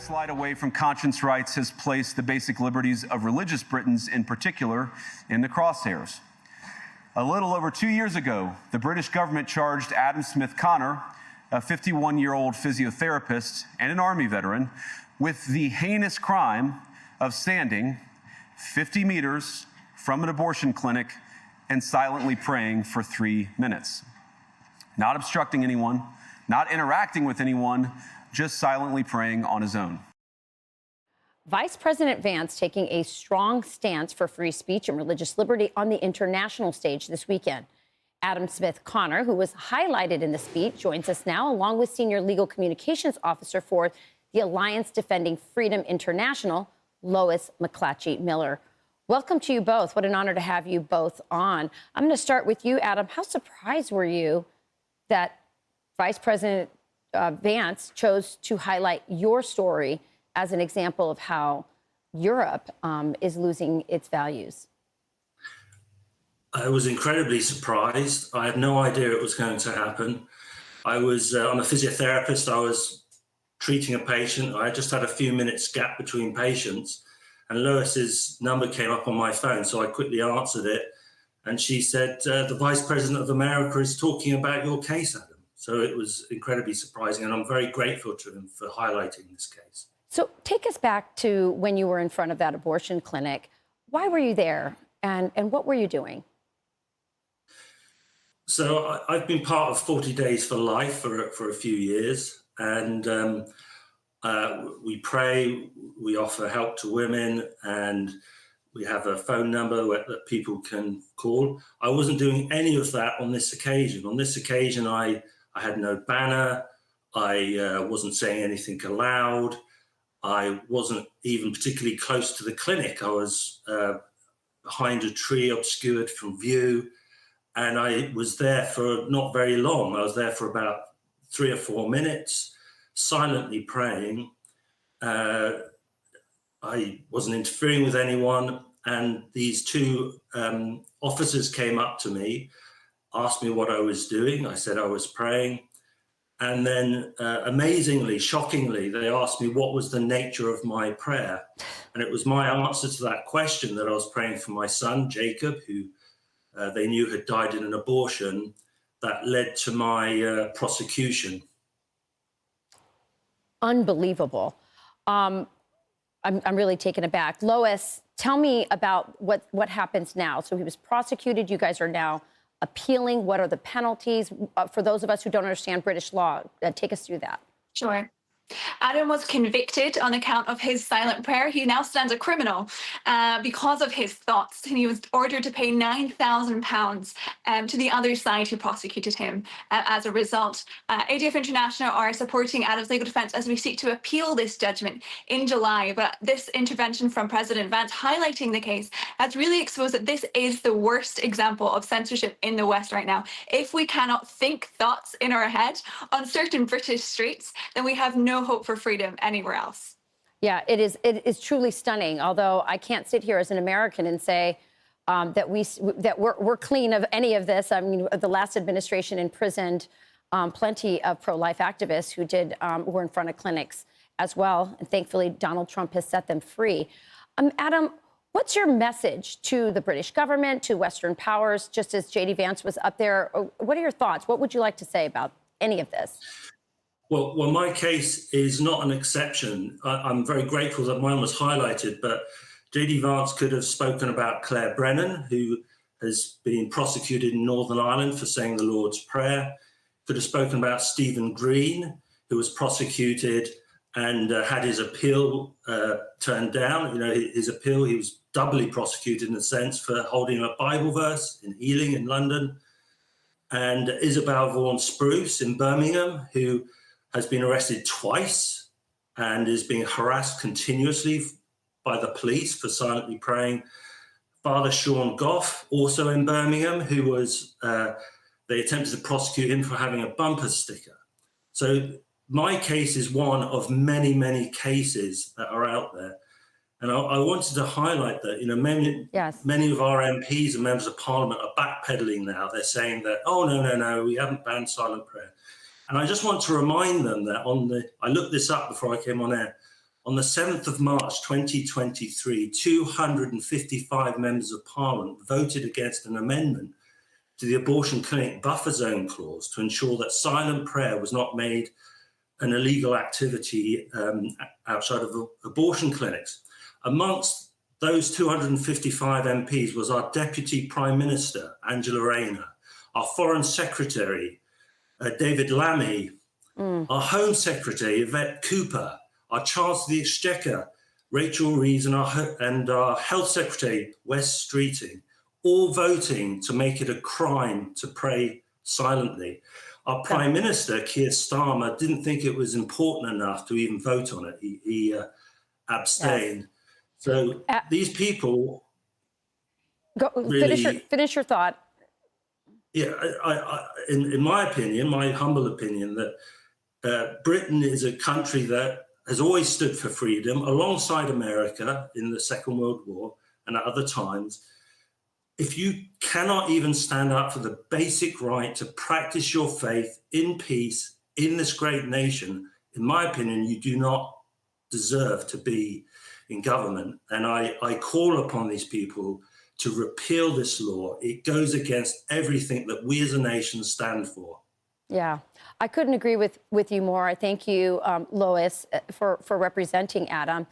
slide away from conscience rights has placed the basic liberties of religious Britons in particular in the crosshairs. A little over 2 years ago, the British government charged Adam Smith Connor, a 51-year-old physiotherapist and an Army veteran, with the heinous crime of standing 50 meters from an abortion clinic and silently praying for 3 minutes. Not obstructing anyone, not interacting with anyone, just silently praying on his own. Vice President Vance taking a strong stance for free speech and religious liberty on the international stage this weekend. Adam Smith Connor, who was highlighted in the speech, joins us now, along with Senior Legal Communications Officer for the Alliance Defending Freedom International, Lois McClatchy Miller. Welcome to you both. What an honor to have you both on. I'm going to start with you, Adam. How surprised were you that Vice President Vance chose to highlight your story as an example of how Europe is losing its values? I was incredibly surprised. I had no idea it was going to happen. I'm a physiotherapist. I was treating a patient. I just had a few minutes gap between patients, and Lois's number came up on my phone, so I quickly answered it. And she said, the Vice President of America is talking about your case, Adam. So it was incredibly surprising, and I'm very grateful to him for highlighting this case. So take us back to when you were in front of that abortion clinic. Why were you there, and what were you doing? So I've been part of 40 Days for Life for a few years, and we pray, we offer help to women, and we have a phone number that people can call. I wasn't doing any of that on this occasion. On this occasion, I had no banner. I wasn't saying anything aloud. I wasn't even particularly close to the clinic. I was behind a tree, obscured from view. And I was there for not very long. I was there for about 3 or 4 minutes, silently praying. I wasn't interfering with anyone. And these two officers came up to me, asked me what I was doing. I said I was praying. And then amazingly, shockingly, they asked me what was the nature of my prayer. And it was my answer to that question that I was praying for my son, Jacob, who they knew had died in an abortion, that led to my prosecution. Unbelievable. I'm really taken aback. Lois, tell me about what happens now. So he was prosecuted. You guys are now appealing. What are the penalties? For those of us who don't understand British law, take us through that. Sure. Adam was convicted on account of his silent prayer. He now stands a criminal because of his thoughts, and he was ordered to pay £9,000 to the other side who prosecuted him. As a result, ADF International are supporting Adam's legal defense as we seek to appeal this judgment in July. But this intervention from President Vance highlighting the case has really exposed that this is the worst example of censorship in the West right now. If we cannot think thoughts in our head on certain British streets, then we have no hope for freedom anywhere else. Yeah, it is truly stunning. Although I can't sit here as an American and say that we're clean of any of this. I mean, the last administration imprisoned plenty of pro-life activists who were in front of clinics as well, and thankfully Donald Trump has set them free. Adam, what's your message to the British government, to Western powers? Just as J.D. Vance was up there, what are your thoughts? What would you like to say about any of this? Well, my case is not an exception. I'm very grateful that mine was highlighted, but J.D. Vance could have spoken about Claire Brennan, who has been prosecuted in Northern Ireland for saying the Lord's Prayer. Could have spoken about Stephen Green, who was prosecuted and had his appeal turned down. You know, his appeal, he was doubly prosecuted in a sense for holding a Bible verse in Ealing in London. And Isabel Vaughan Spruce in Birmingham, who has been arrested twice and is being harassed continuously by the police for silently praying. Father Sean Goff, also in Birmingham, who was, they attempted to prosecute him for having a bumper sticker. So my case is one of many, many cases that are out there. And I wanted to highlight that, you know, many of our MPs and members of parliament are backpedaling now. They're saying that, oh, no, we haven't banned silent prayer. And I just want to remind them that I looked this up before I came on air, On the 7th of March 2023, 255 members of Parliament voted against an amendment to the abortion clinic buffer zone clause to ensure that silent prayer was not made an illegal activity outside of abortion clinics. Amongst those 255 MPs was our Deputy Prime Minister, Angela Rayner, our Foreign Secretary, David Lammy, our Home Secretary, Yvette Cooper, our Chancellor of the Exchequer, Rachel Reeves, and our Health Secretary, Wes Streeting, all voting to make it a crime to pray silently. Our Prime Minister, Keir Starmer, didn't think it was important enough to even vote on it. He abstained. Yes. So these people really... Finish your thought. Yeah, in my opinion, my humble opinion, that Britain is a country that has always stood for freedom alongside America in the Second World War and at other times. If you cannot even stand up for the basic right to practice your faith in peace in this great nation, in my opinion, you do not deserve to be in government. And I call upon these people to repeal this law. It goes against everything that we as a nation stand for. Yeah, I couldn't agree with you more. I thank you, Lois, for representing Adam.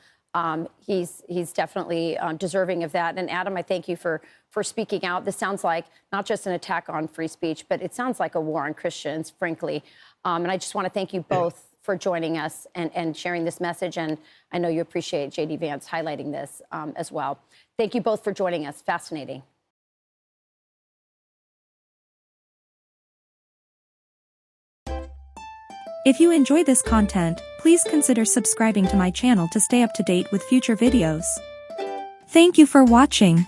He's definitely deserving of that. And Adam, I thank you for speaking out. This sounds like not just an attack on free speech, but it sounds like a war on Christians, frankly. And I just want to thank you both for joining us and sharing this message. And I know you appreciate J.D. Vance highlighting this as well. Thank you both for joining us. Fascinating. If you enjoy this content, please consider subscribing to my channel to stay up to date with future videos. Thank you for watching.